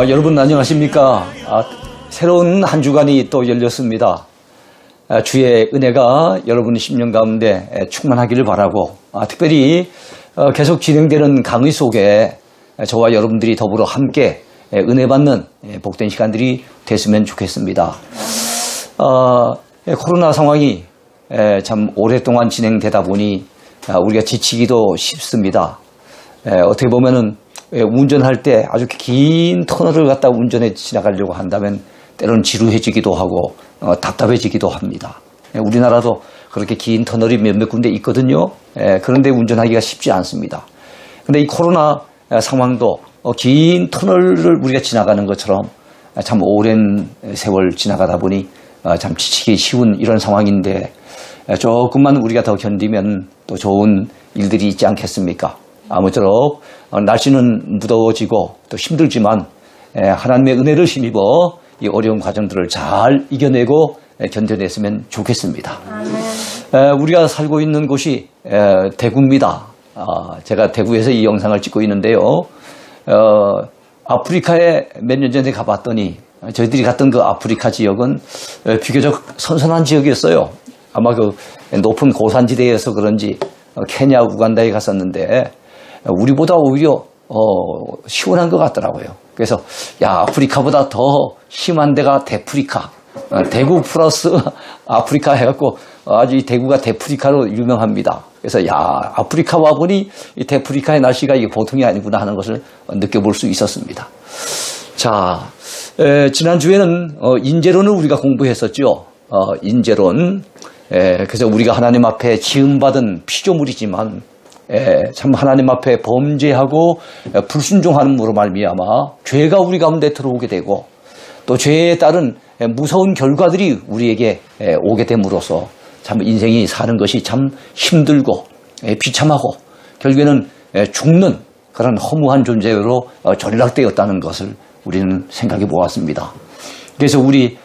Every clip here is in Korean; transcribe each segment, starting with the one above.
여러분 안녕하십니까? 새로운 한 주간이 또 열렸습니다. 주의 은혜가 여러분 심령 가운데 충만하기를 바라고, 특별히 계속 진행되는 강의 속에 저와 여러분들이 더불어 함께 은혜 받는 복된 시간들이 됐으면 좋겠습니다. 코로나 상황이 참 오랫동안 진행되다 보니 우리가 지치기도 쉽습니다. 어떻게 보면은 운전할 때 아주 긴 터널을 갖다 운전해 지나가려고 한다면 때로는 지루해지기도 하고 답답해지기도 합니다. 우리나라도 그렇게 긴 터널이 몇몇 군데 있거든요. 그런데 운전하기가 쉽지 않습니다. 근데 이 코로나 상황도 긴 터널을 우리가 지나가는 것처럼 참 오랜 세월 지나가다 보니 참 지치기 쉬운 이런 상황인데, 조금만 우리가 더 견디면 또 좋은 일들이 있지 않겠습니까? 아무쪼록 날씨는 무더워지고 또 힘들지만 하나님의 은혜를 힘입어 이 어려운 과정들을 잘 이겨내고 견뎌냈으면 좋겠습니다. 우리가 살고 있는 곳이 대구입니다. 제가 대구에서 이 영상을 찍고 있는데요. 아프리카에 몇 년 전에 가봤더니 저희들이 갔던 그 아프리카 지역은 비교적 선선한 지역이었어요. 아마 그 높은 고산지대에서 그런지 케냐, 우간다에 갔었는데 우리보다 오히려 시원한 것 같더라고요. 그래서 아프리카보다 더 심한 데가 대프리카, 대구 플러스 아프리카 해갖고 아주 이 대구가 대프리카로 유명합니다. 그래서 아프리카 와보니 이 대프리카의 날씨가 이게 보통이 아니구나 하는 것을 느껴볼 수 있었습니다. 자, 지난주에는 인재론을 우리가 공부했었죠. 인재론. 그래서 우리가 하나님 앞에 지음받은 피조물이지만 참 하나님 앞에 범죄하고 불순종하는으로 말미암아 죄가 우리 가운데 들어오게 되고 또 죄에 따른 무서운 결과들이 우리에게 오게 됨으로써 참 인생이 사는 것이 참 힘들고 비참하고 결국에는 죽는 그런 허무한 존재로 전락되었다는 것을 우리는 생각해 보았습니다. 그래서 우리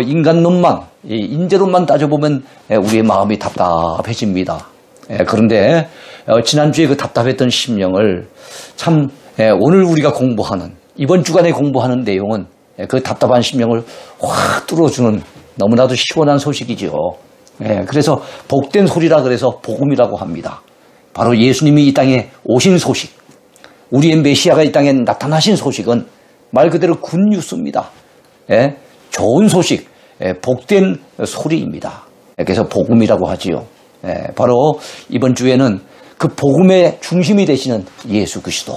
인간론만, 인재론만 따져보면 우리의 마음이 답답해집니다. 그런데 지난주에 그 답답했던 심령을 참 오늘 우리가 공부하는, 이번 주간에 공부하는 내용은 그 답답한 심령을 확 뚫어주는 너무나도 시원한 소식이죠. 그래서 복된 소리라 그래서 복음이라고 합니다. 바로 예수님이 이 땅에 오신 소식, 우리의 메시아가 이 땅에 나타나신 소식은 말 그대로 굿뉴스입니다. 좋은 소식, 복된 소리입니다. 그래서 복음이라고 하지요. 바로 이번 주에는 그 복음의 중심이 되시는 예수 그리스도,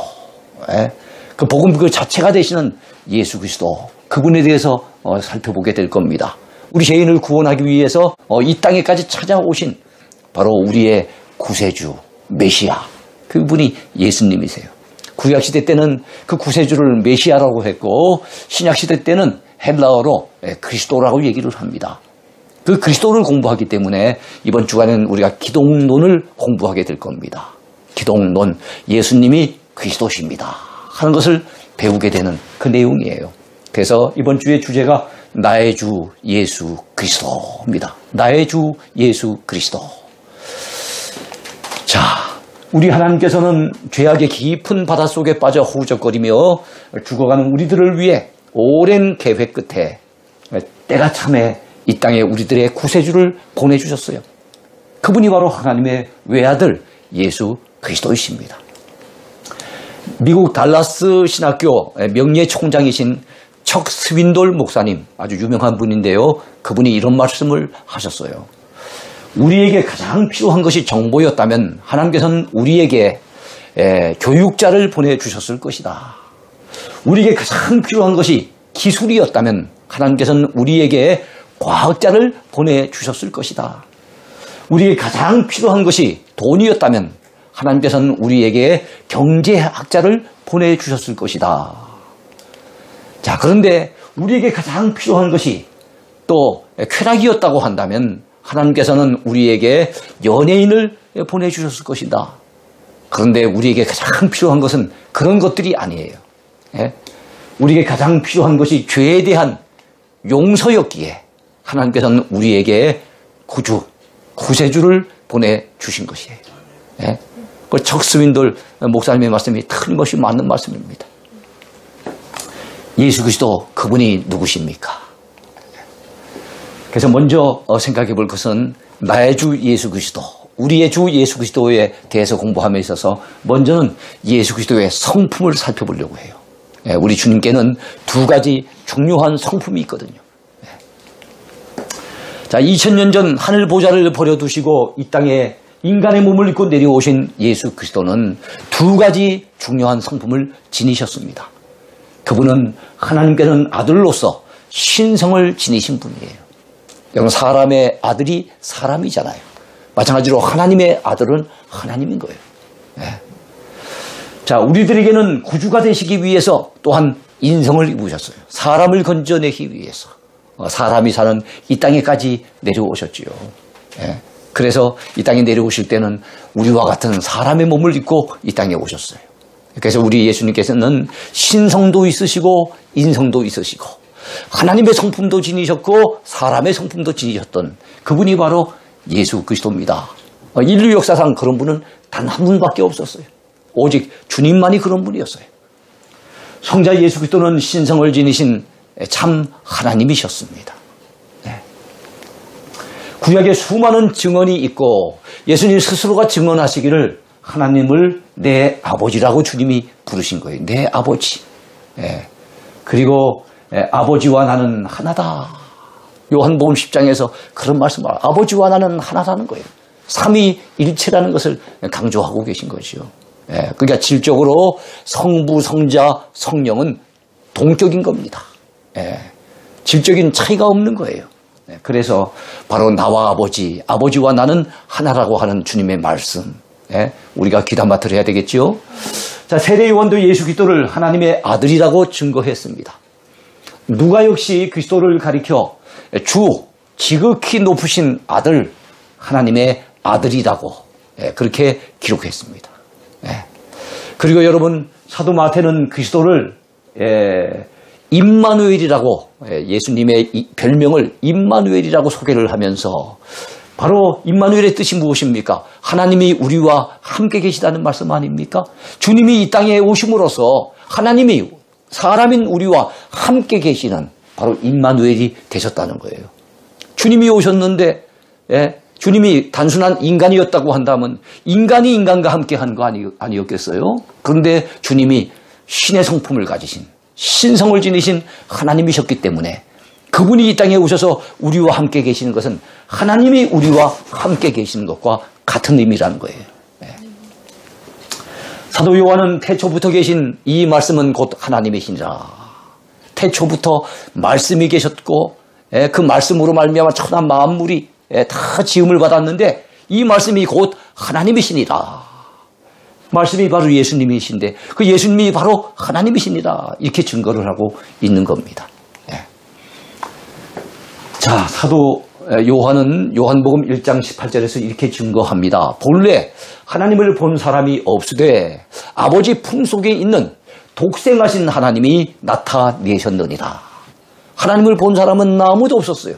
그 복음 그 자체가 되시는 예수 그리스도, 그분에 대해서 살펴보게 될 겁니다. 우리 죄인을 구원하기 위해서 이 땅에까지 찾아오신 바로 우리의 구세주 메시아, 그분이 예수님이세요. 구약시대 때는 그 구세주를 메시아라고 했고 신약시대 때는 헬라어로 그리스도라고 얘기를 합니다. 그 그리스도를 공부하기 때문에 이번 주간은 우리가 기독론을 공부하게 될 겁니다. 기독론, 예수님이 그리스도십니다 하는 것을 배우게 되는 그 내용이에요. 그래서 이번 주의 주제가 나의 주 예수 그리스도입니다. 나의 주 예수 그리스도. 자, 우리 하나님께서는 죄악의 깊은 바닷속에 빠져 허우적거리며 죽어가는 우리들을 위해 오랜 계획 끝에 때가 참에 이 땅에 우리들의 구세주를 보내주셨어요. 그분이 바로 하나님의 외아들 예수 그리스도이십니다. 미국 달라스 신학교 명예 총장이신 척 스윈돌 목사님, 아주 유명한 분인데요. 그분이 이런 말씀을 하셨어요. 우리에게 가장 필요한 것이 정보였다면 하나님께서는 우리에게 교육자를 보내주셨을 것이다. 우리에게 가장 필요한 것이 기술이었다면 하나님께서는 우리에게 과학자를 보내주셨을 것이다. 우리에게 가장 필요한 것이 돈이었다면 하나님께서는 우리에게 경제학자를 보내주셨을 것이다. 자, 그런데 우리에게 가장 필요한 것이 또 쾌락이었다고 한다면 하나님께서는 우리에게 연예인을 보내주셨을 것이다. 그런데 우리에게 가장 필요한 것은 그런 것들이 아니에요. 우리에게 가장 필요한 것이 죄에 대한 용서였기에 하나님께서는 우리에게 구주, 구세주를 보내주신 것이에요. 그 척스윈돌 목사님의 말씀이 틀림없이 맞는 말씀입니다. 예수 그리스도 그분이 누구십니까? 그래서 먼저 생각해 볼 것은 나의 주 예수 그리스도, 우리의 주 예수 그리스도에 대해서 공부함에 있어서 먼저는 예수 그리스도의 성품을 살펴보려고 해요. 우리 주님께는 두 가지 중요한 성품이 있거든요. 자, 2000년 전 하늘 보좌를 버려두시고 이 땅에 인간의 몸을 입고 내려오신 예수 그리스도는 두 가지 중요한 성품을 지니셨습니다. 그분은 하나님께는 아들로서 신성을 지니신 분이에요. 여러분, 사람의 아들이 사람이잖아요. 마찬가지로 하나님의 아들은 하나님인 거예요. 자, 우리들에게는 구주가 되시기 위해서 또한 인성을 입으셨어요. 사람을 건져내기 위해서 사람이 사는 이 땅에까지 내려오셨지요. 그래서 이 땅에 내려오실 때는 우리와 같은 사람의 몸을 입고 이 땅에 오셨어요. 그래서 우리 예수님께서는 신성도 있으시고 인성도 있으시고 하나님의 성품도 지니셨고 사람의 성품도 지니셨던 그분이 바로 예수 그리스도입니다. 인류 역사상 그런 분은 단 한 분밖에 없었어요. 오직 주님만이 그런 분이었어요. 성자 예수 그리스도는 신성을 지니신 참 하나님이셨습니다. 구약에 수많은 증언이 있고 예수님 스스로가 증언하시기를 하나님을 내 아버지라고 주님이 부르신 거예요. 내 아버지. 그리고 아버지와 나는 하나다. 요한복음 10장에서 그런 말씀을 아버지와 나는 하나라는 거예요. 삼위일체라는 것을 강조하고 계신 것이죠. 그러니까 질적으로 성부, 성자, 성령은 동격인 겁니다. 질적인 차이가 없는 거예요. 그래서 바로 나와 아버지, 아버지와 나는 하나라고 하는 주님의 말씀, 우리가 귀담아 들어야 되겠죠. 자, 세례 요한도 예수 그리스도를 하나님의 아들이라고 증거했습니다. 누가 역시 그리스도를 가리켜 주, 지극히 높으신 아들, 하나님의 아들이라고 그렇게 기록했습니다. 그리고 여러분, 사도 마태는 그리스도를 임마누엘이라고, 예수님의 별명을 임마누엘이라고 소개를 하면서 바로 임마누엘의 뜻이 무엇입니까? 하나님이 우리와 함께 계시다는 말씀 아닙니까? 주님이 이 땅에 오심으로써 하나님이 사람인 우리와 함께 계시는 바로 임마누엘이 되셨다는 거예요. 주님이 오셨는데 주님이 단순한 인간이었다고 한다면 인간이 인간과 함께 한 거 아니었겠어요? 그런데 주님이 신의 성품을 가지신 신성을 지니신 하나님이셨기 때문에 그분이 이 땅에 오셔서 우리와 함께 계시는 것은 하나님이 우리와 함께 계시는 것과 같은 의미라는 거예요. 사도 요한은 태초부터 계신 이 말씀은 곧 하나님이시니라. 태초부터 말씀이 계셨고 그 말씀으로 말미암아 천한 만물이 다 지음을 받았는데 이 말씀이 곧 하나님이시니라. 말씀이 바로 예수님이신데 그 예수님이 바로 하나님이시니라. 이렇게 증거를 하고 있는 겁니다. 자, 사도 요한은 요한복음 1장 18절에서 이렇게 증거합니다. 본래 하나님을 본 사람이 없으되 아버지 품속에 있는 독생하신 하나님이 나타내셨느니라. 하나님을 본 사람은 아무도 없었어요.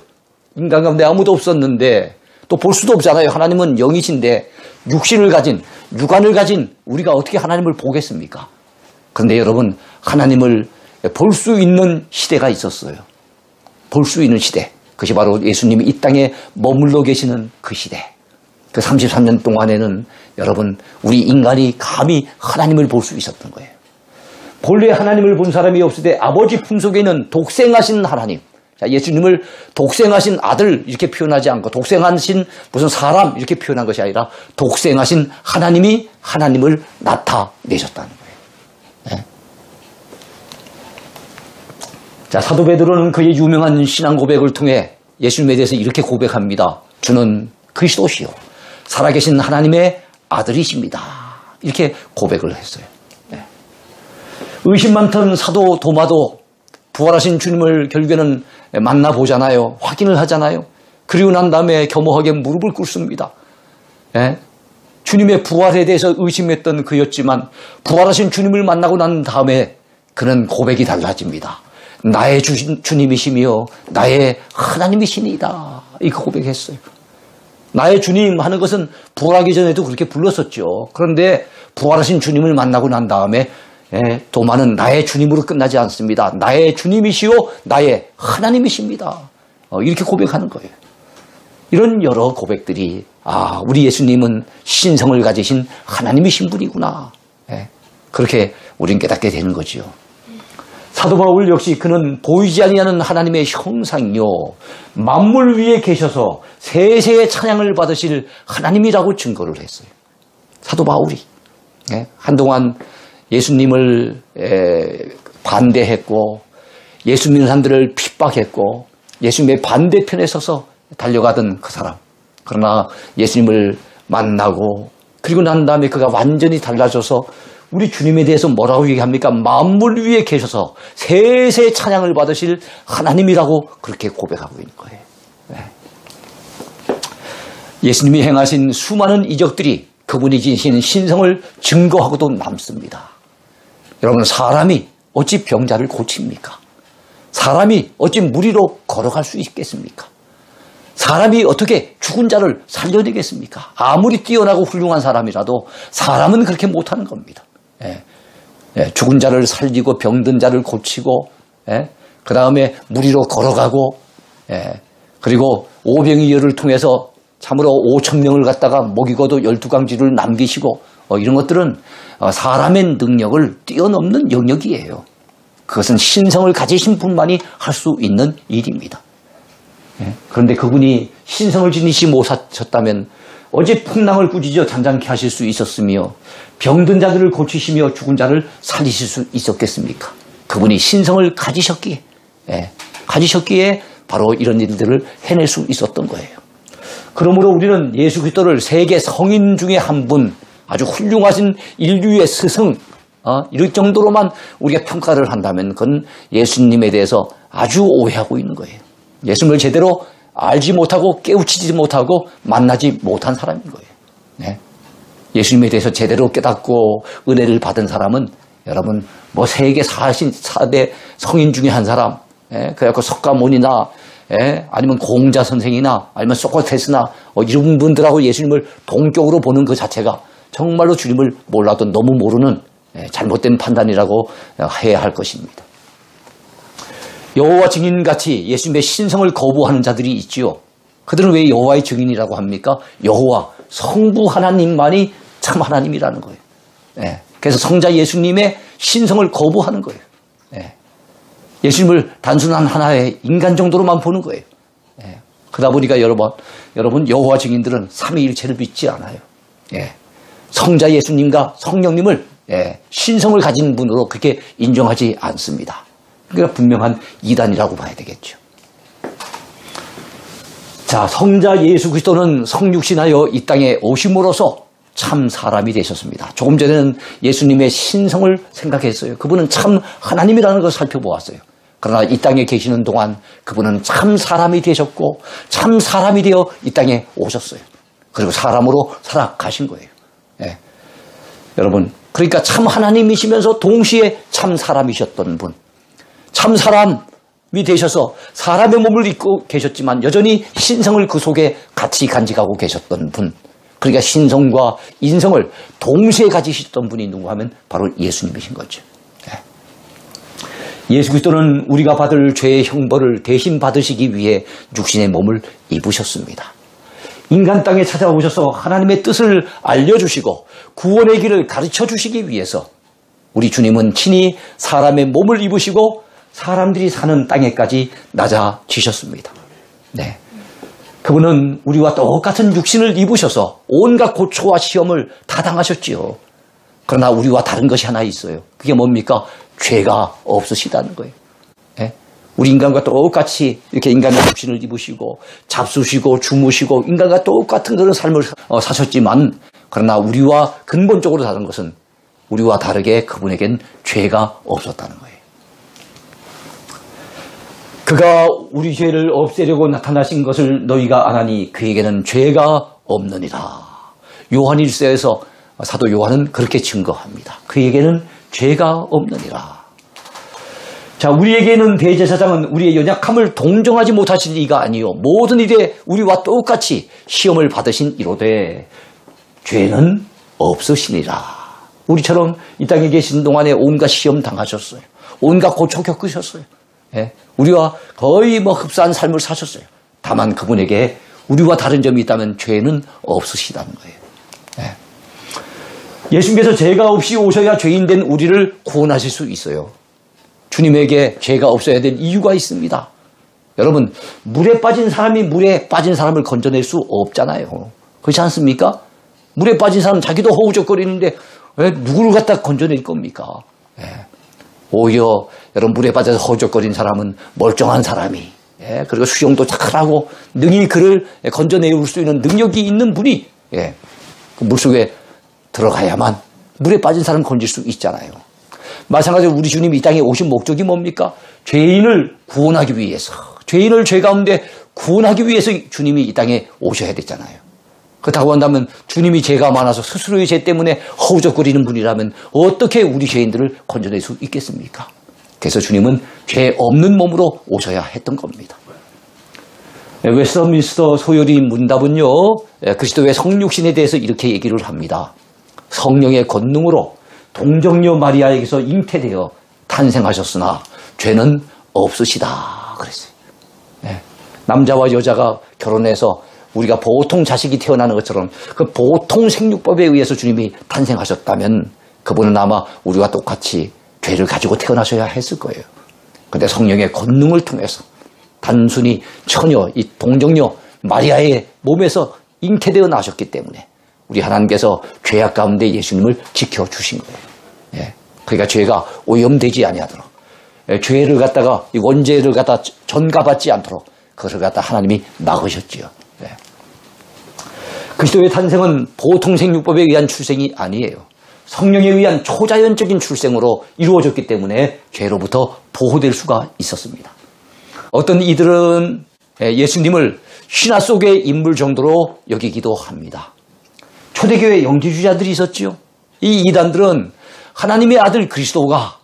인간 가운데 아무도 없었는데 또 볼 수도 없잖아요. 하나님은 영이신데 육신을 가진 육안을 가진 우리가 어떻게 하나님을 보겠습니까? 그런데 여러분, 하나님을 볼 수 있는 시대가 있었어요. 볼 수 있는 시대. 그것이 바로 예수님이 이 땅에 머물러 계시는 그 시대. 그 33년 동안에는 여러분, 우리 인간이 감히 하나님을 볼 수 있었던 거예요. 본래 하나님을 본 사람이 없으되 아버지 품속에 있는 독생하신 하나님. 자, 예수님을 독생하신 아들 이렇게 표현하지 않고 독생하신 무슨 사람 이렇게 표현한 것이 아니라 독생하신 하나님이 하나님을 나타내셨다는 거예요. 자, 사도 베드로는 그의 유명한 신앙 고백을 통해 예수님에 대해서 이렇게 고백합니다. 주는 그리스도시요 살아계신 하나님의 아들이십니다. 이렇게 고백을 했어요. 의심 많던 사도 도마도 부활하신 주님을 결국에는 만나보잖아요. 확인을 하잖아요. 그리고 난 다음에 겸허하게 무릎을 꿇습니다. 주님의 부활에 대해서 의심했던 그였지만 부활하신 주님을 만나고 난 다음에 그는 고백이 달라집니다. 나의 주님이시며 나의 하나님이시니이다. 이렇게 고백했어요. 나의 주님 하는 것은 부활하기 전에도 그렇게 불렀었죠. 그런데 부활하신 주님을 만나고 난 다음에 도마는 나의 주님으로 끝나지 않습니다. 나의 주님이시오 나의 하나님이십니다. 이렇게 고백하는 거예요. 이런 여러 고백들이 우리 예수님은 신성을 가지신 하나님이신 분이구나. 그렇게 우린 깨닫게 되는 거죠. 사도 바울 역시 그는 보이지 아니하는 하나님의 형상이요 만물 위에 계셔서 세세의 찬양을 받으실 하나님이라고 증거를 했어요. 사도 바울이 한동안 예수님을 반대했고 예수 믿는 사람들을 핍박했고 예수님의 반대편에 서서 달려가던 그 사람. 그러나 예수님을 만나고 그리고 난 다음에 그가 완전히 달라져서 우리 주님에 대해서 뭐라고 얘기합니까? 만물 위에 계셔서 세세 찬양을 받으실 하나님이라고 그렇게 고백하고 있는 거예요. 예수님이 행하신 수많은 이적들이 그분이 지니신 신성을 증거하고도 남습니다. 여러분, 사람이 어찌 병자를 고칩니까? 사람이 어찌 무리로 걸어갈 수 있겠습니까? 사람이 어떻게 죽은 자를 살려내겠습니까? 아무리 뛰어나고 훌륭한 사람이라도 사람은 그렇게 못하는 겁니다. 죽은 자를 살리고 병든 자를 고치고 그 다음에 무리로 걸어가고 그리고 오병이어를 통해서 참으로 5,000명을 갖다가 먹이고도 12강지를 남기시고 이런 것들은 사람의 능력을 뛰어넘는 영역이에요. 그것은 신성을 가지신 분만이 할 수 있는 일입니다. 그런데 그분이 신성을 지니시 못하셨다면 어제 풍랑을 꾸짖어 잠잠케 하실 수 있었으며 병든 자들을 고치시며 죽은 자를 살리실 수 있었겠습니까? 그분이 신성을 가지셨기에 바로 이런 일들을 해낼 수 있었던 거예요. 그러므로 우리는 예수 그리스도를 세계 성인 중에 한 분, 아주 훌륭하신 인류의 스승, 이럴 정도로만 우리가 평가를 한다면 그건 예수님에 대해서 아주 오해하고 있는 거예요. 예수님을 제대로 알지 못하고 깨우치지 못하고 만나지 못한 사람인 거예요. 예수님에 대해서 제대로 깨닫고 은혜를 받은 사람은 여러분 세계 4대 성인 중에 한 사람, 그래갖고 석가모니나 아니면 공자 선생이나 아니면 소크라테스나 이런 분들하고 예수님을 동격으로 보는 그 자체가 정말로 주님을 몰라도 너무 모르는 잘못된 판단이라고 해야 할 것입니다. 여호와 증인같이 예수님의 신성을 거부하는 자들이 있지요. 그들은 왜 여호와의 증인이라고 합니까? 여호와 성부 하나님만이 참 하나님이라는 거예요. 그래서 성자 예수님의 신성을 거부하는 거예요. 예수님을 단순한 하나의 인간 정도로만 보는 거예요. 그러다 보니까 여러분 여호와 증인들은 삼위일체를 믿지 않아요. 성자 예수님과 성령님을 신성을 가진 분으로 그렇게 인정하지 않습니다. 그러니까 분명한 이단이라고 봐야 되겠죠. 자, 성자 예수 그리스도는 성육신하여 이 땅에 오심으로써 참 사람이 되셨습니다. 조금 전에는 예수님의 신성을 생각했어요. 그분은 참 하나님이라는 것을 살펴보았어요. 그러나 이 땅에 계시는 동안 그분은 참 사람이 되셨고 참 사람이 되어 이 땅에 오셨어요. 그리고 사람으로 살아가신 거예요. 여러분, 그러니까 참 하나님이시면서 동시에 참 사람이셨던 분, 참 사람이 되셔서 사람의 몸을 입고 계셨지만 여전히 신성을 그 속에 같이 간직하고 계셨던 분, 그러니까 신성과 인성을 동시에 가지셨던 분이 누구 하면 바로 예수님이신 거죠. 예수 그리스도는 우리가 받을 죄의 형벌을 대신 받으시기 위해 육신의 몸을 입으셨습니다. 인간 땅에 찾아오셔서 하나님의 뜻을 알려주시고 구원의 길을 가르쳐 주시기 위해서 우리 주님은 친히 사람의 몸을 입으시고 사람들이 사는 땅에까지 낮아지셨습니다. 그분은 우리와 똑같은 육신을 입으셔서 온갖 고초와 시험을 다 당하셨지요. 그러나 우리와 다른 것이 하나 있어요. 그게 뭡니까? 죄가 없으시다는 거예요. 우리 인간과 똑같이 이렇게 인간의 육신을 입으시고 잡수시고 주무시고 인간과 똑같은 그런 삶을 사셨지만 그러나 우리와 근본적으로 다른 것은 우리와 다르게 그분에겐 죄가 없었다는 거예요. 그가 우리 죄를 없애려고 나타나신 것을 너희가 아나니 그에게는 죄가 없느니라. 요한 1서에서 사도 요한은 그렇게 증거합니다. 그에게는 죄가 없느니라. 자, 우리에게는 대제사장은 우리의 연약함을 동정하지 못하신 이가 아니요 모든 일에 우리와 똑같이 시험을 받으신 이로되 죄는 없으시니라. 우리처럼 이 땅에 계신 동안에 온갖 시험 당하셨어요. 온갖 고초 겪으셨어요. 예? 우리와 거의 흡사한 삶을 사셨어요. 다만 그분에게 우리와 다른 점이 있다면 죄는 없으시다는 거예요. 예. 예수님께서 죄가 없이 오셔야 죄인된 우리를 구원하실 수 있어요. 주님에게 죄가 없어야 될 이유가 있습니다. 여러분, 물에 빠진 사람이 물에 빠진 사람을 건져낼 수 없잖아요. 그렇지 않습니까? 물에 빠진 사람 자기도 허우적거리는데 왜 누구를 갖다 건져낼 겁니까? 예. 오히려 여러분 물에 빠져서 허우적거린 사람은 멀쩡한 사람이, 예. 그리고 수영도 잘하고 능히 그를 건져내올 수 있는 능력이 있는 분이, 예. 그 물속에 들어가야만 물에 빠진 사람 건질 수 있잖아요. 마찬가지로 우리 주님이 이 땅에 오신 목적이 뭡니까? 죄인을 구원하기 위해서, 죄인을 죄 가운데 구원하기 위해서 주님이 이 땅에 오셔야 됐잖아요. 그렇다고 한다면 주님이 죄가 많아서 스스로의 죄 때문에 허우적거리는 분이라면 어떻게 우리 죄인들을 건져낼 수 있겠습니까? 그래서 주님은 죄 없는 몸으로 오셔야 했던 겁니다. 웨스터민스터 소요리 문답은요, 그리스도의 성육신에 대해서 이렇게 얘기를 합니다. 성령의 권능으로 동정녀 마리아에게서 잉태되어 탄생하셨으나 죄는 없으시다 그랬어요. 네. 남자와 여자가 결혼해서 우리가 보통 자식이 태어나는 것처럼 그 보통 생육법에 의해서 주님이 탄생하셨다면 그분은 아마 우리와 똑같이 죄를 가지고 태어나셔야 했을 거예요. 그런데 성령의 권능을 통해서 단순히 처녀, 이 동정녀 마리아의 몸에서 잉태되어 나셨기 때문에 우리 하나님께서 죄악 가운데 예수님을 지켜주신 거예요. 예. 그러니까 죄가 오염되지 아니하도록, 죄를 갖다가 이 원죄를 갖다 전가받지 않도록 그것을 갖다 하나님이 막으셨지요. 예. 그리스도의 탄생은 보통 생육법에 의한 출생이 아니에요. 성령에 의한 초자연적인 출생으로 이루어졌기 때문에 죄로부터 보호될 수가 있었습니다. 어떤 이들은 예수님을 신화 속의 인물 정도로 여기기도 합니다. 초대교회 영지주의자들이 있었지요. 이 이단들은 하나님의 아들 그리스도가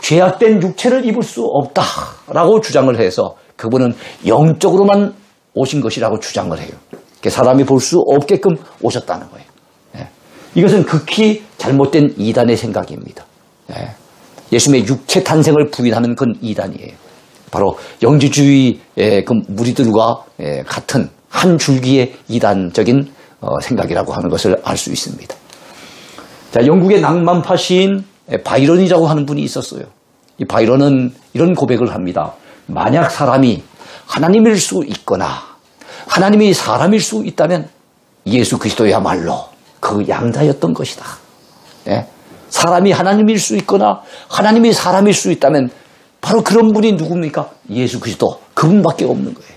죄악된 육체를 입을 수 없다라고 주장을 해서 그분은 영적으로만 오신 것이라고 주장을 해요. 사람이 볼 수 없게끔 오셨다는 거예요. 이것은 극히 잘못된 이단의 생각입니다. 예수님의 육체 탄생을 부인하는 그건 이단이에요. 바로 영지주의 그 무리들과 같은 한 줄기의 이단적인 생각이라고 하는 것을 알 수 있습니다. 자, 영국의 낭만파 시인 바이런이라고 하는 분이 있었어요. 이 바이런은 이런 고백을 합니다. 만약 사람이 하나님일 수 있거나 하나님이 사람일 수 있다면 예수 그리스도야말로 그 양자였던 것이다. 예? 사람이 하나님일 수 있거나 하나님이 사람일 수 있다면 바로 그런 분이 누굽니까? 예수 그리스도, 그분밖에 없는 거예요.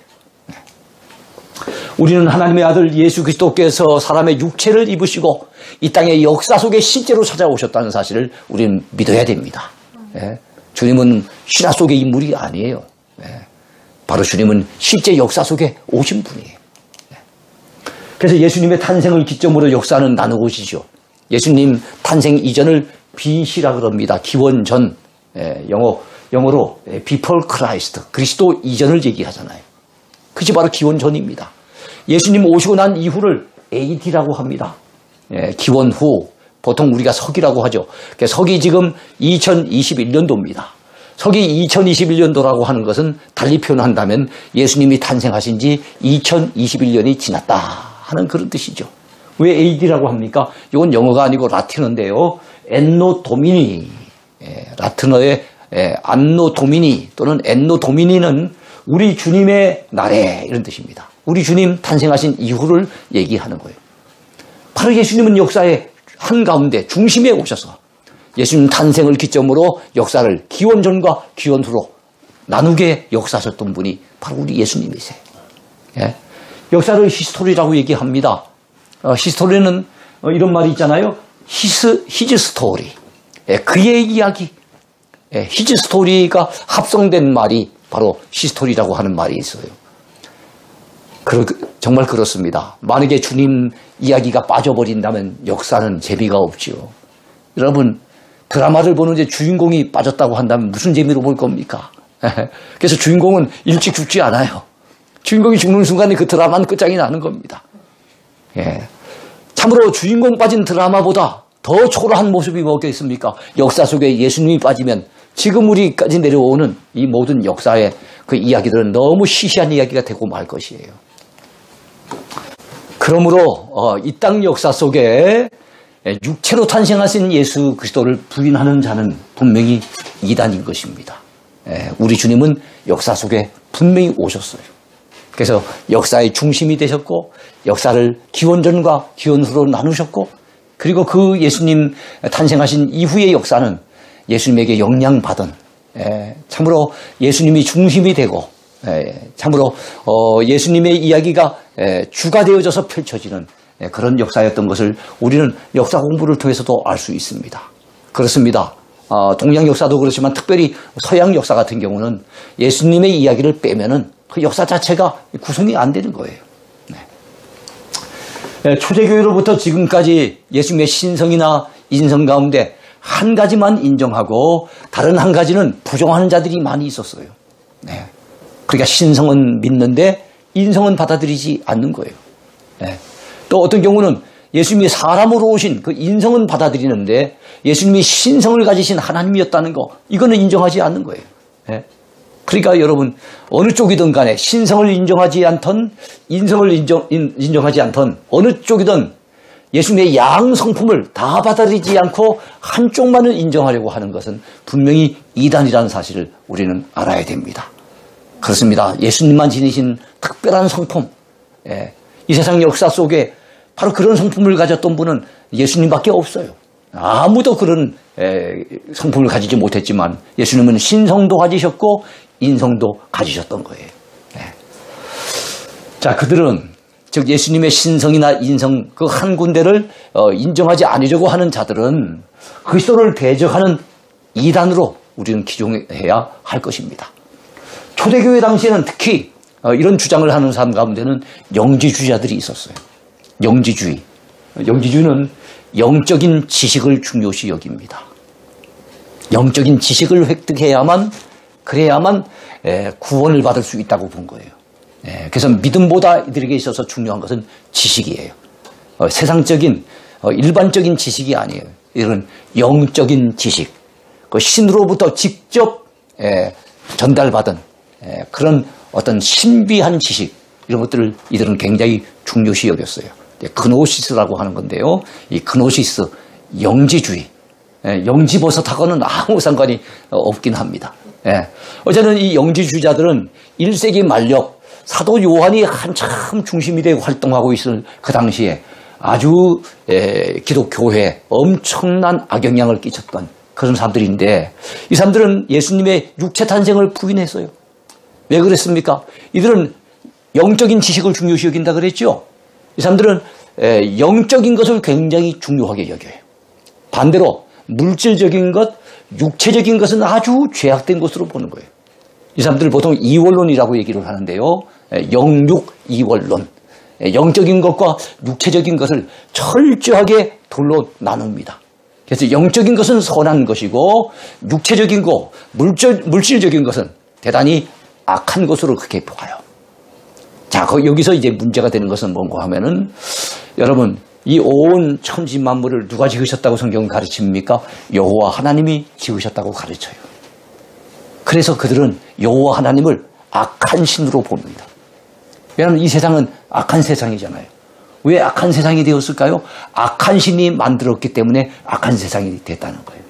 우리는 하나님의 아들 예수 그리스도께서 사람의 육체를 입으시고 이 땅의 역사 속에 실제로 찾아오셨다는 사실을 우리는 믿어야 됩니다. 예? 주님은 신화 속의 인물이 아니에요. 예? 바로 주님은 실제 역사 속에 오신 분이에요. 예? 그래서 예수님의 탄생을 기점으로 역사는 나누고 있죠. 예수님 탄생 이전을 BC라 그럽니다. 기원 전, 영어로 Before Christ, 그리스도 이전을 얘기하잖아요. 그것이 바로 기원 전입니다. 예수님 오시고 난 이후를 AD라고 합니다. 기원 후, 보통 우리가 서기라고 하죠. 서기 지금 2021년도입니다. 서기 2021년도라고 하는 것은 달리 표현한다면 예수님이 탄생하신 지 2021년이 지났다 하는 그런 뜻이죠. 왜 AD라고 합니까? 이건 영어가 아니고 라틴어인데요. 엔노 도미니, 라틴어의 안노 도미니 또는 엔노 도미니는 우리 주님의 날에 이런 뜻입니다. 우리 주님 탄생하신 이후를 얘기하는 거예요. 바로 예수님은 역사의 한가운데 중심에 오셔서 예수님 탄생을 기점으로 역사를 기원 전과 기원 후로 나누게 역사하셨던 분이 바로 우리 예수님이세요. 예? 역사를 히스토리라고 얘기합니다. 히스토리는 이런 말이 있잖아요. 히즈 스토리. 그의 이야기. 히즈 스토리가 합성된 말이 바로 히스토리라고 하는 말이 있어요. 정말 그렇습니다. 만약에 주님 이야기가 빠져버린다면 역사는 재미가 없지요. 여러분, 드라마를 보는데 주인공이 빠졌다고 한다면 무슨 재미로 볼 겁니까? 그래서 주인공은 일찍 죽지 않아요. 주인공이 죽는 순간에 그 드라마는 끝장이 나는 겁니다. 예. 참으로 주인공 빠진 드라마보다 더 초라한 모습이 뭐가 있습니까? 역사 속에 예수님이 빠지면 지금 우리까지 내려오는 이 모든 역사의 그 이야기들은 너무 시시한 이야기가 되고 말 것이에요. 그러므로 이 땅 역사 속에 육체로 탄생하신 예수 그리스도를 부인하는 자는 분명히 이단인 것입니다. 우리 주님은 역사 속에 분명히 오셨어요. 그래서 역사의 중심이 되셨고 역사를 기원전과 기원후로 나누셨고 그리고 그 예수님 탄생하신 이후의 역사는 예수님에게 영향받은 참으로 예수님이 중심이 되고 참으로 예수님의 이야기가 주가 되어져서 펼쳐지는 그런 역사였던 것을 우리는 역사 공부를 통해서도 알 수 있습니다. 그렇습니다. 동양 역사도 그렇지만 특별히 서양 역사 같은 경우는 예수님의 이야기를 빼면은 그 역사 자체가 구성이 안 되는 거예요. 초대교회로부터 지금까지 예수님의 신성이나 인성 가운데 한 가지만 인정하고 다른 한 가지는 부정하는 자들이 많이 있었어요. 그러니까 신성은 믿는데 인성은 받아들이지 않는 거예요. 또 어떤 경우는 예수님이 사람으로 오신 그 인성은 받아들이는데 예수님이 신성을 가지신 하나님이었다는 거 이거는 인정하지 않는 거예요. 그러니까 여러분 어느 쪽이든 간에 신성을 인정하지 않던 인성을 인정하지 않던 어느 쪽이든 예수님의 양 성품을 다 받아들이지 않고 한쪽만을 인정하려고 하는 것은 분명히 이단이라는 사실을 우리는 알아야 됩니다. 그렇습니다. 예수님만 지니신 특별한 성품, 이 세상 역사 속에 바로 그런 성품을 가졌던 분은 예수님밖에 없어요. 아무도 그런 성품을 가지지 못했지만 예수님은 신성도 가지셨고 인성도 가지셨던 거예요. 자, 그들은 즉 예수님의 신성이나 인성 그 한 군데를 인정하지 않으려고 하는 자들은 그리스도를 대적하는 이단으로 우리는 기종해야 할 것입니다. 초대교회 당시에는 특히 이런 주장을 하는 사람 가운데는 영지주의자들이 있었어요. 영지주의는 영적인 지식을 중요시 여깁니다. 영적인 지식을 획득해야만 그래야만 구원을 받을 수 있다고 본 거예요. 그래서 믿음보다 이들에게 있어서 중요한 것은 지식이에요. 세상적인 일반적인 지식이 아니에요. 이런 영적인 지식, 그 신으로부터 직접 전달받은 그런 어떤 신비한 지식 이런 것들을 이들은 굉장히 중요시 여겼어요. 그노시스라고 하는 건데요. 이 그노시스 영지주의, 영지버섯하고는 아무 상관이 없긴 합니다. 어제는 이 영지주의자들은 1세기 말력 사도 요한이 한참 중심이 되고 활동하고 있을 그 당시에 아주 기독교회에 엄청난 악영향을 끼쳤던 그런 사람들인데 이 사람들은 예수님의 육체 탄생을 부인했어요. 왜 그랬습니까? 이들은 영적인 지식을 중요시 여긴다 그랬죠. 이 사람들은 영적인 것을 굉장히 중요하게 여겨요. 반대로 물질적인 것, 육체적인 것은 아주 죄악된 것으로 보는 거예요. 이 사람들을 보통 이원론이라고 얘기를 하는데요. 영육 이원론. 영적인 것과 육체적인 것을 철저하게 둘로 나눕니다. 그래서 영적인 것은 선한 것이고 육체적인 것, 물질적인 것은 대단히 악한 것으로 그렇게 보아요. 자, 여기서 이제 문제가 되는 것은 뭔가 하면은 여러분 이 온 천지 만물을 누가 지으셨다고 성경은 가르칩니까? 여호와 하나님이 지으셨다고 가르쳐요. 그래서 그들은 여호와 하나님을 악한 신으로 봅니다. 왜냐하면 이 세상은 악한 세상이잖아요. 왜 악한 세상이 되었을까요? 악한 신이 만들었기 때문에 악한 세상이 됐다는 거예요.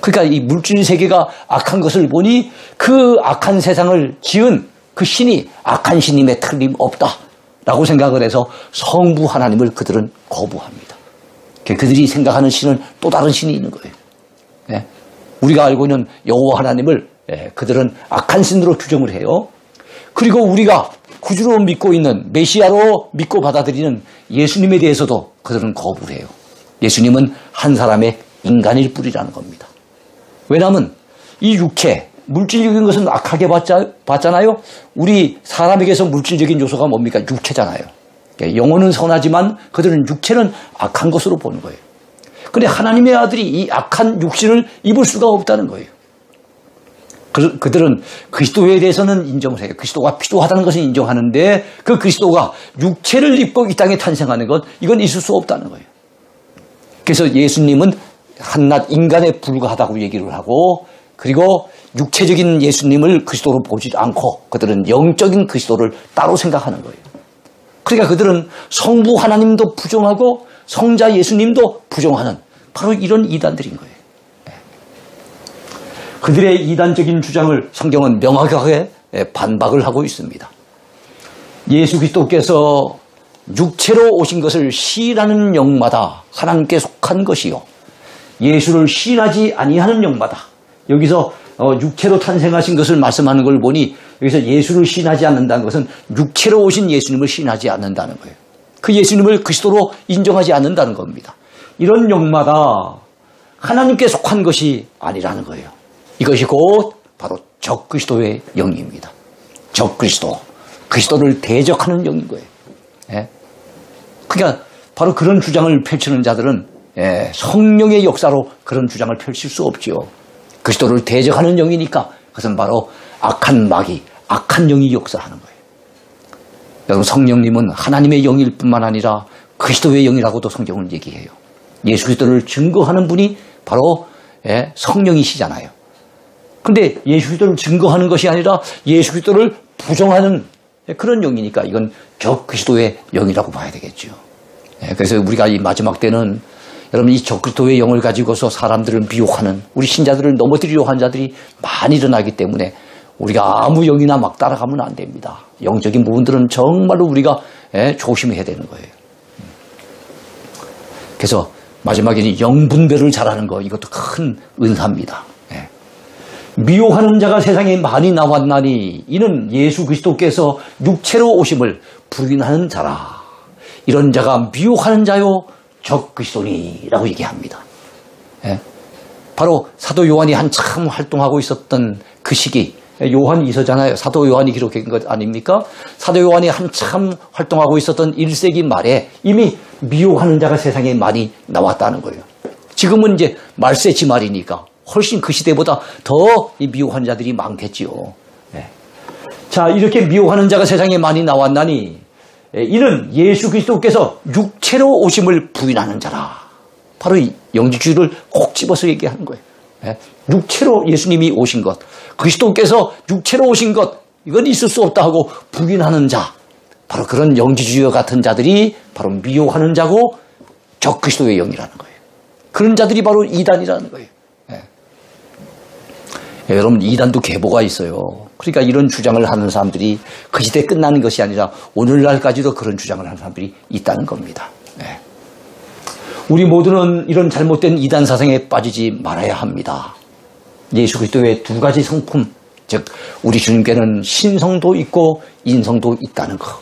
그러니까 이 물질 세계가 악한 것을 보니 그 악한 세상을 지은 그 신이 악한 신임에 틀림없다라고 생각을 해서 성부 하나님을 그들은 거부합니다. 그들이 생각하는 신은 또 다른 신이 있는 거예요. 우리가 알고 있는 여호와 하나님을 그들은 악한 신으로 규정을 해요. 그리고 우리가 구주로 믿고 있는 메시아로 믿고 받아들이는 예수님에 대해서도 그들은 거부를 해요. 예수님은 한 사람의 인간일 뿐이라는 겁니다. 왜냐하면 이 육체, 물질적인 것은 악하게 봤잖아요. 우리 사람에게서 물질적인 요소가 뭡니까? 육체잖아요. 영혼은 선하지만 그들은 육체는 악한 것으로 보는 거예요. 그런데 하나님의 아들이 이 악한 육신을 입을 수가 없다는 거예요. 그들은 그리스도에 대해서는 인정을 해요. 그리스도가 필요하다는 것을 인정하는데 그 그리스도가 육체를 입고 이 땅에 탄생하는 것, 이건 있을 수 없다는 거예요. 그래서 예수님은 한낱 인간에 불과하다고 얘기를 하고, 그리고 육체적인 예수님을 그리스도로 보지 않고 그들은 영적인 그리스도를 따로 생각하는 거예요. 그러니까 그들은 성부 하나님도 부정하고 성자 예수님도 부정하는 바로 이런 이단들인 거예요. 그들의 이단적인 주장을 성경은 명확하게 반박을 하고 있습니다. 예수 그리스도께서 육체로 오신 것을 시인하는 영마다 하나님께 속한 것이요, 예수를 시인하지 아니하는 영마다, 여기서 육체로 탄생하신 것을 말씀하는 걸 보니 여기서 예수를 시인하지 않는다는 것은 육체로 오신 예수님을 시인하지 않는다는 거예요. 그 예수님을 그리스도로 인정하지 않는다는 겁니다. 이런 영마다 하나님께 속한 것이 아니라는 거예요. 이것이 곧 바로 적그리스도의 영입니다. 적그리스도, 그리스도를 대적하는 영인 거예요. 예? 그러니까 바로 그런 주장을 펼치는 자들은 성령의 역사로 그런 주장을 펼칠 수 없지요. 그리스도를 대적하는 영이니까 그것은 바로 악한 마귀, 악한 영이 역사하는 거예요. 여러분, 성령님은 하나님의 영일 뿐만 아니라 그리스도의 영이라고도 성경은 얘기해요. 예수 그리스도를 증거하는 분이 바로 성령이시잖아요. 그런데 예수 그리스도를 증거하는 것이 아니라 예수 그리스도를 부정하는 그런 영이니까 이건 적그리스도의 영이라고 봐야 되겠죠. 그래서 우리가 이 마지막 때는 여러분, 이 적그리스도의 영을 가지고서 사람들을 미혹하는, 우리 신자들을 넘어뜨리려 한 자들이 많이 일어나기 때문에 우리가 아무 영이나 막 따라가면 안 됩니다. 영적인 부분들은 정말로 우리가 조심해야 되는 거예요. 그래서 마지막에는 영분별을 잘하는 거, 이것도 큰 은사입니다. 미혹하는 자가 세상에 많이 나왔나니 이는 예수 그리스도께서 육체로 오심을 부인하는 자라. 이런 자가 미혹하는 자요 적그리스도니라고 얘기합니다. 바로 사도 요한이 한참 활동하고 있었던 그 시기, 요한 이서잖아요. 사도 요한이 기록한 것 아닙니까? 사도 요한이 한참 활동하고 있었던 1세기 말에 이미 미혹하는 자가 세상에 많이 나왔다는 거예요. 지금은 이제 말세지 말이니까 훨씬 그 시대보다 더 미혹하는 자들이 많겠지요. 자, 이렇게 미혹하는 자가 세상에 많이 나왔나니 이는 예수 그리스도께서 육체로 오심을 부인하는 자라. 바로 이 영지주의를 콕 집어서 얘기하는 거예요. 육체로 예수님이 오신 것, 그리스도께서 육체로 오신 것, 이건 있을 수 없다 하고 부인하는 자, 바로 그런 영지주의와 같은 자들이 바로 미혹하는 자고 적그리스도의 영이라는 거예요. 그런 자들이 바로 이단이라는 거예요. 여러분, 이단도 계보가 있어요. 그러니까 이런 주장을 하는 사람들이 그 시대에 끝나는 것이 아니라 오늘날까지도 그런 주장을 하는 사람들이 있다는 겁니다. 우리 모두는 이런 잘못된 이단 사상에 빠지지 말아야 합니다. 예수 그리스도의 두 가지 성품, 즉 우리 주님께는 신성도 있고 인성도 있다는 것.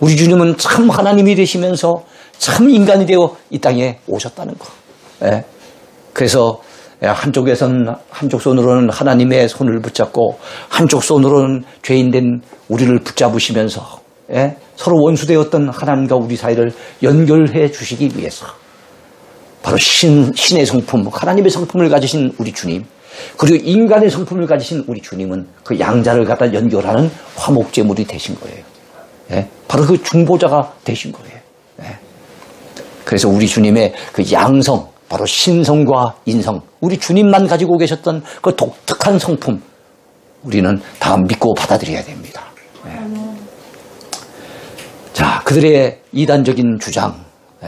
우리 주님은 참 하나님이 되시면서 참 인간이 되어 이 땅에 오셨다는 것. 그래서 한쪽 손으로는 하나님의 손을 붙잡고 한쪽 손으로는 죄인된 우리를 붙잡으시면서 서로 원수되었던 하나님과 우리 사이를 연결해 주시기 위해서 바로 신의 성품, 하나님의 성품을 가지신 우리 주님, 그리고 인간의 성품을 가지신 우리 주님은 그 양자를 갖다 연결하는 화목제물이 되신 거예요. 바로 그 중보자가 되신 거예요. 그래서 우리 주님의 그 양성, 바로 신성과 인성, 우리 주님만 가지고 계셨던 그 독특한 성품, 우리는 다 믿고 받아들여야 됩니다. 자, 그들의 이단적인 주장,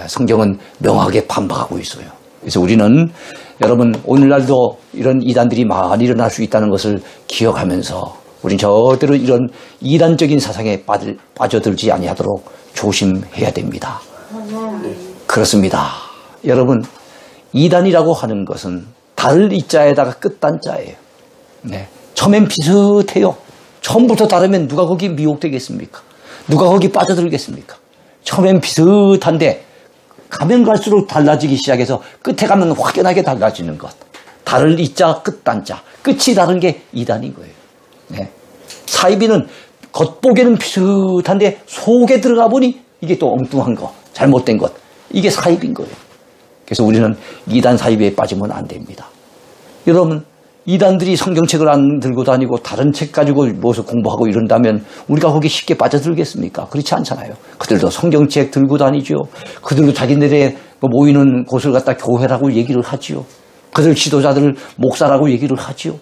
성경은 명확하게 반박하고 있어요. 그래서 우리는 여러분, 오늘날도 이런 이단들이 많이 일어날 수 있다는 것을 기억하면서 우리는 절대로 이런 이단적인 사상에 빠져들지 아니하도록 조심해야 됩니다. 그렇습니다. 여러분, 이단이라고 하는 것은 달 이자에다가 끝단자예요. 처음엔 비슷해요. 처음부터 다르면 누가 거기 미혹되겠습니까? 누가 거기 빠져들겠습니까? 처음엔 비슷한데 가면 갈수록 달라지기 시작해서 끝에 가면 확연하게 달라지는 것. 달을 이자 끝단자. 끝이 다른 게 이단인 거예요. 사이비는 겉보기에는 비슷한데 속에 들어가 보니 이게 또 엉뚱한 거, 잘못된 것. 이게 사이비인 거예요. 그래서 우리는 이단 사이비에 빠지면 안 됩니다. 여러분, 이단들이 성경책을 안 들고 다니고 다른 책 가지고 모여서 공부하고 이런다면 우리가 거기 쉽게 빠져들겠습니까? 그렇지 않잖아요. 그들도 성경책 들고 다니죠. 그들도 자기네들의 모이는 곳을 갖다 교회라고 얘기를 하지요. 그들 지도자들을 목사라고 얘기를 하지요.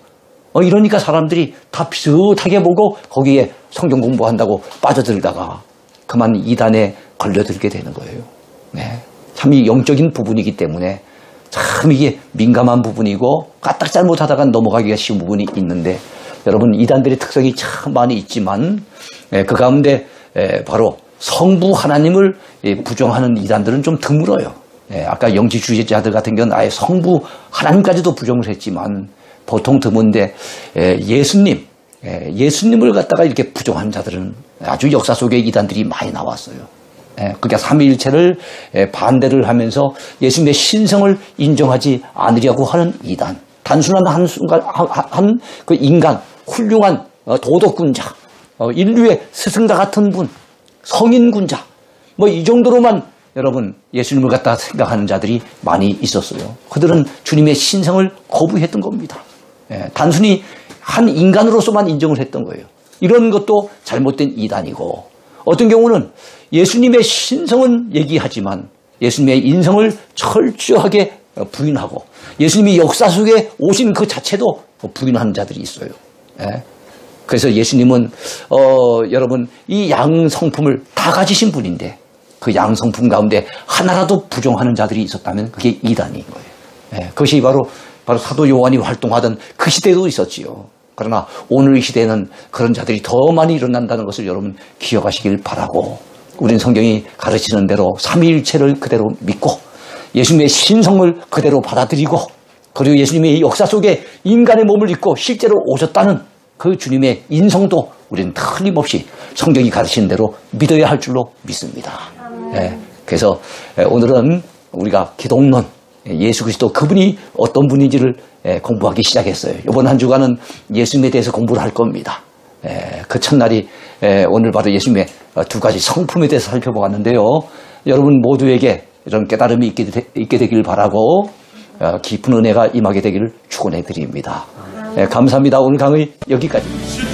이러니까 사람들이 다 비슷하게 보고 거기에 성경 공부한다고 빠져들다가 그만 이단에 걸려들게 되는 거예요. 네. 참 이 영적인 부분이기 때문에 참 이게 민감한 부분이고 까딱 잘못하다가 넘어가기가 쉬운 부분이 있는데 여러분 이단들의 특성이 참 많이 있지만 그 가운데 바로 성부 하나님을 부정하는 이단들은 좀 드물어요. 아까 영지주의자들 같은 경우는 아예 성부 하나님까지도 부정을 했지만 보통 드문데 예수님을 갖다가 이렇게 부정하는 자들은 아주 역사 속에 이단들이 많이 나왔어요. 그러니까 삼위일체를 반대를 하면서 예수님의 신성을 인정하지 않으려고 하는 이단. 단순한 한 그 인간, 훌륭한 도덕군자, 인류의 스승과 같은 분, 성인군자, 이 정도로만 여러분 예수님을 갖다 생각하는 자들이 많이 있었어요. 그들은 주님의 신성을 거부했던 겁니다. 단순히 한 인간으로서만 인정을 했던 거예요. 이런 것도 잘못된 이단이고 어떤 경우는 예수님의 신성은 얘기하지만 예수님의 인성을 철저하게 부인하고 예수님이 역사 속에 오신 그 자체도 부인하는 자들이 있어요. 그래서 예수님은 여러분 이 양성품을 다 가지신 분인데 그 양성품 가운데 하나라도 부정하는 자들이 있었다면 그게 이단인 거예요. 그것이 바로 사도 요한이 활동하던 그 시대도 있었지요. 그러나 오늘 이 시대에는 그런 자들이 더 많이 일어난다는 것을 여러분 기억하시길 바라고 우린 성경이 가르치는 대로 삼위일체를 그대로 믿고 예수님의 신성을 그대로 받아들이고 그리고 예수님의 역사 속에 인간의 몸을 입고 실제로 오셨다는 그 주님의 인성도 우리는 틀림없이 성경이 가르치는 대로 믿어야 할 줄로 믿습니다. 그래서 오늘은 우리가 기독론 예수 그리스도 그분이 어떤 분인지를 공부하기 시작했어요. 이번 한 주간은 예수님에 대해서 공부를 할 겁니다. 그 첫날이 오늘 바로 예수님의 두 가지 성품에 대해서 살펴보았는데요. 여러분 모두에게 이런 깨달음이 있게 되길 바라고 깊은 은혜가 임하게 되기를 축원해 드립니다. 감사합니다. 오늘 강의 여기까지입니다.